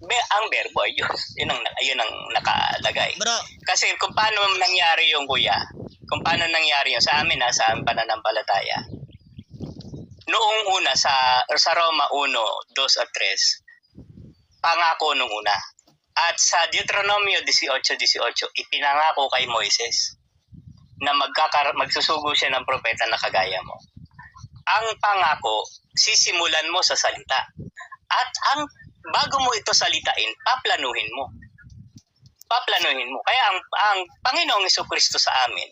ang verbo ay Diyos. Yun ang nakalagay. Bro, Kasi kung paano nangyari yung kuya, kung paano nangyari yung sa amin sa pananampalataya. Noong una sa Roma 1, 2 at 3, pangako nung una. At sa Deuteronomio 18:18, ipinangako kay Moises na magsusugo siya ng propeta na kagaya mo. Ang pangako, sisimulan mo sa salita. At bago mo ito salitain, paplanuhin mo. Kaya ang Panginoong Jesucristo sa amin,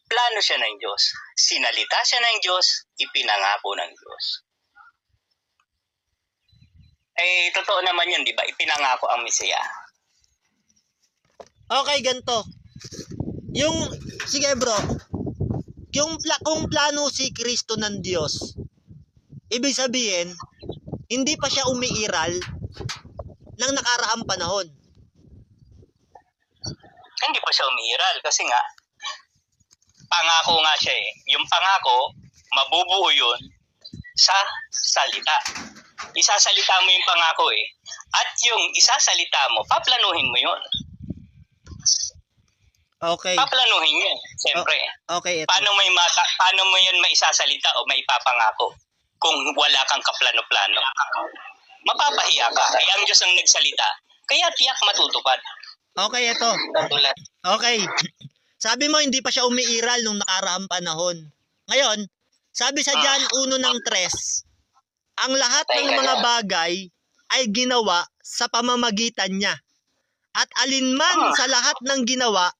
plano siya ng Diyos. Sinalita siya ng Diyos, ipinangako ng Diyos. Totoo naman yun, di ba? Ipinangako ang Mesiya. okay, ganito. Sige bro, kung plano si Kristo ng Diyos, ibig sabihin, hindi pa siya umiiral ng nakaraang panahon. Hindi pa siya umiiral kasi nga, pangako nga siya eh. Yung pangako, mabubuo yun sa salita. Isasalita mo yung pangako eh. At yung isasalita mo, paplanuhin mo yun. Okay. Paplanuhin yun, siyempre. Okay, ito. Paano mo yun maisasalita o maipapangako kung wala kang kaplano-plano? Mapapahiya ka. Ay, ang Diyos ang nagsalita. Kaya tiyak matutupad. Okay, ito. Okay. Sabi mo, hindi pa siya umiiral nung nakaraang panahon. Ngayon, sabi sa John 1:3, ang lahat ng mga bagay ay ginawa sa pamamagitan niya. At alinman sa lahat ng ginawa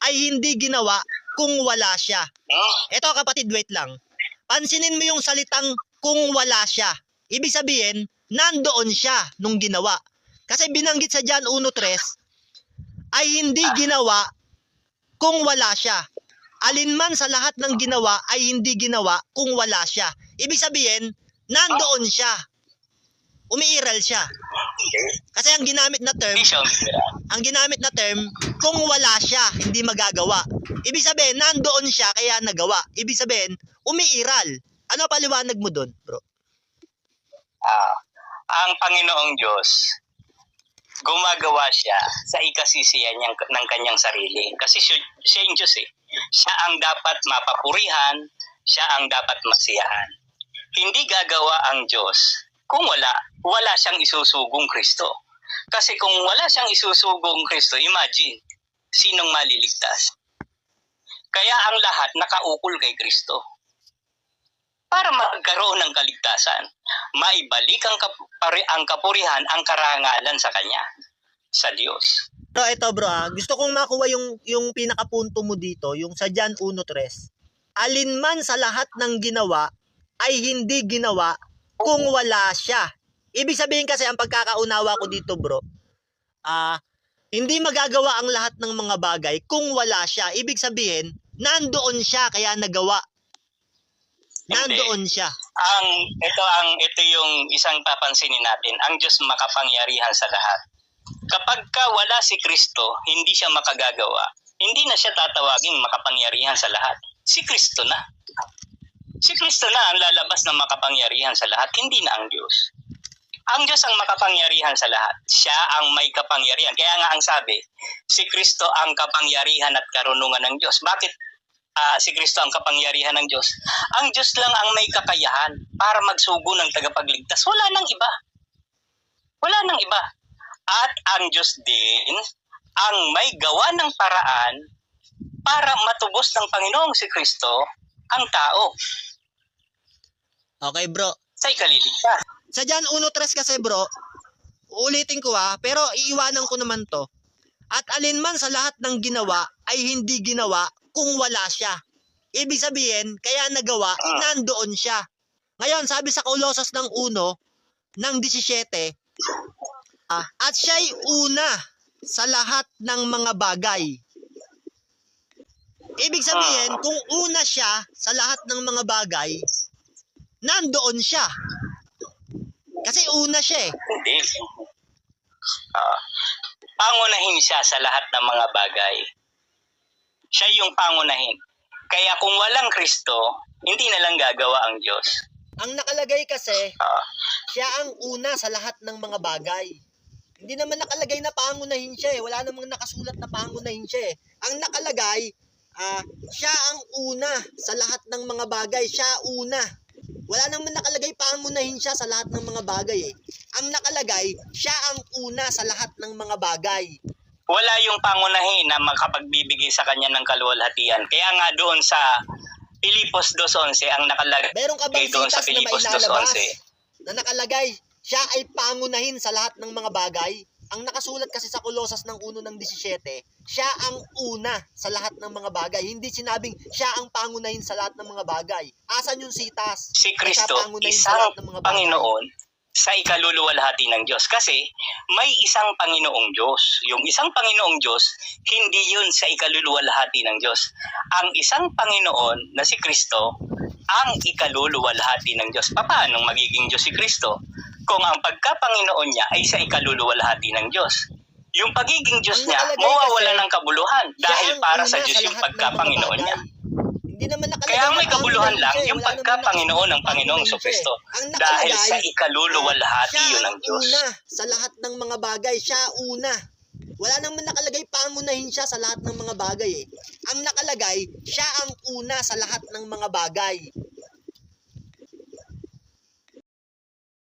ay hindi ginawa kung wala siya. Ito kapatid, wait lang. Pansinin mo yung salitang kung wala siya. Ibig sabihin, nandoon siya nung ginawa. Kasi binanggit sa John 1:3, ay hindi ginawa kung wala siya. Alinman sa lahat ng ginawa ay hindi ginawa kung wala siya. Ibig sabihin, nandoon siya. Umiiral siya. Kasi ang ginamit na term, kung wala siya, hindi magagawa. Ibig sabihin, nandoon siya kaya nagawa. Ibig sabihin, umiiral. Ano paliwanag mo doon, bro? Ang Panginoong Diyos, gumagawa siya sa ikasisiyan ng kanyang sarili. Kasi siya yung Diyos eh. Siya ang dapat mapapurihan, siya ang dapat masiyahan. Hindi gagawa ang Diyos kung wala siyang isusugong Kristo. Kasi kung wala siyang isusugong Kristo, imagine, sinong maliligtas? Kaya ang lahat nakaukol kay Kristo. Para magkaroon ng kaligtasan, maibalik ang kapurihan, ang karangalan sa Kanya, sa Diyos. So ito bro, gusto kong makuha yung pinakapunto mo dito, yung sa John 1:3. Alinman sa lahat ng ginawa ay hindi ginawa kung wala siya. Ibig sabihin kasi ang pagkakaunawa ko dito bro, hindi magagawa ang lahat ng mga bagay kung wala siya. Ibig sabihin, nandoon siya kaya nagawa. Nandoon siya. Ito yung isang papansinin natin. Ang Diyos makapangyarihan sa lahat. Kapag wala si Kristo, hindi siya makagagawa. Hindi na siya tatawaging makapangyarihan sa lahat. Si Kristo na. Si Kristo na ang lalabas ng makapangyarihan sa lahat, hindi na ang Diyos. Ang Diyos ang makapangyarihan sa lahat. Siya ang may kapangyarihan. Kaya nga ang sabi, si Kristo ang kapangyarihan at karunungan ng Diyos. Bakit si Kristo ang kapangyarihan ng Diyos? Ang Diyos lang ang may kakayahan para magsugo ng tagapagligtas. Wala nang iba. Wala nang iba. At ang Diyos din ang may gawa ng paraan para matubos ng Panginoong si Kristo ang tao. Okay bro. Sa ikaliligtas. Sa John 1:3 kasi bro, ulitin ko pero iiwanan ko naman to. At alinman sa lahat ng ginawa ay hindi ginawa kung wala siya. Ibig sabihin, kaya nagawa, nandoon siya. Ngayon, sabi sa Kolosas ng 1:17, at siya'y una sa lahat ng mga bagay. Ibig sabihin, kung una siya sa lahat ng mga bagay, nandoon siya. Kasi una siya eh. Hindi. Pangunahin siya sa lahat ng mga bagay. Siya yung pangunahin. Kaya kung walang Kristo, hindi na lang gagawa ang Diyos. Ang nakalagay kasi, siya ang una sa lahat ng mga bagay. Hindi naman nakalagay na pangunahin siya eh. Wala namang nakasulat na pangunahin siya eh. Ang nakalagay, siya ang una sa lahat ng mga bagay. Siya una. Wala naman nakalagay pangunahin siya sa lahat ng mga bagay eh. Ang nakalagay, siya ang una sa lahat ng mga bagay. Wala yung pangunahin na makapagbibigay sa kanya ng kaluwalhatian. Kaya nga doon sa Pilipos 2.11 ang nakalagay Meron ka bang doon sa sitas na Pilipos mailalabas 2.11. na nakalagay, siya ay pangunahin sa lahat ng mga bagay? Ang nakasulat kasi sa Kolosas ng 1:17, siya ang una sa lahat ng mga bagay. Hindi sinabing siya ang pangunahin sa lahat ng mga bagay. Asan yung sitas? Si Na siya Kristo, pangunahin sa isang lahat ng mga bagay? Panginoon sa ikaluluwalhati ng Diyos. Kasi may isang Panginoong Diyos. Yung isang Panginoong Diyos, hindi yun sa ikaluluwalhati ng Diyos. Ang isang Panginoon na si Kristo, ang ikaluluwalhati ng Diyos. Paano magiging Diyos si Kristo kung ang pagka-Panginoon niya ay sa ikaluluwalhati ng Diyos? Yung pagiging Diyos Ang niya, nakalagay mawawala kasi, ng kabuluhan dahil siya ang para una sa Diyos yung lahat ng mga pagka-Panginoon niya. bagay. Hindi naman nakalagay Kaya ang may na kabuluhan pangunahin lang siya eh. yung Wala naman pagka-Panginoon ng nakalagay Panginoong na Jesucristo. Ang Dahil nakalagay, sa ikaluluwalhati siya yun ng ang Diyos. una sa lahat ng mga bagay. Siya una. Wala naman nakalagay pangunahin siya sa lahat ng mga bagay eh. Ang nakalagay, siya ang una sa lahat ng mga bagay.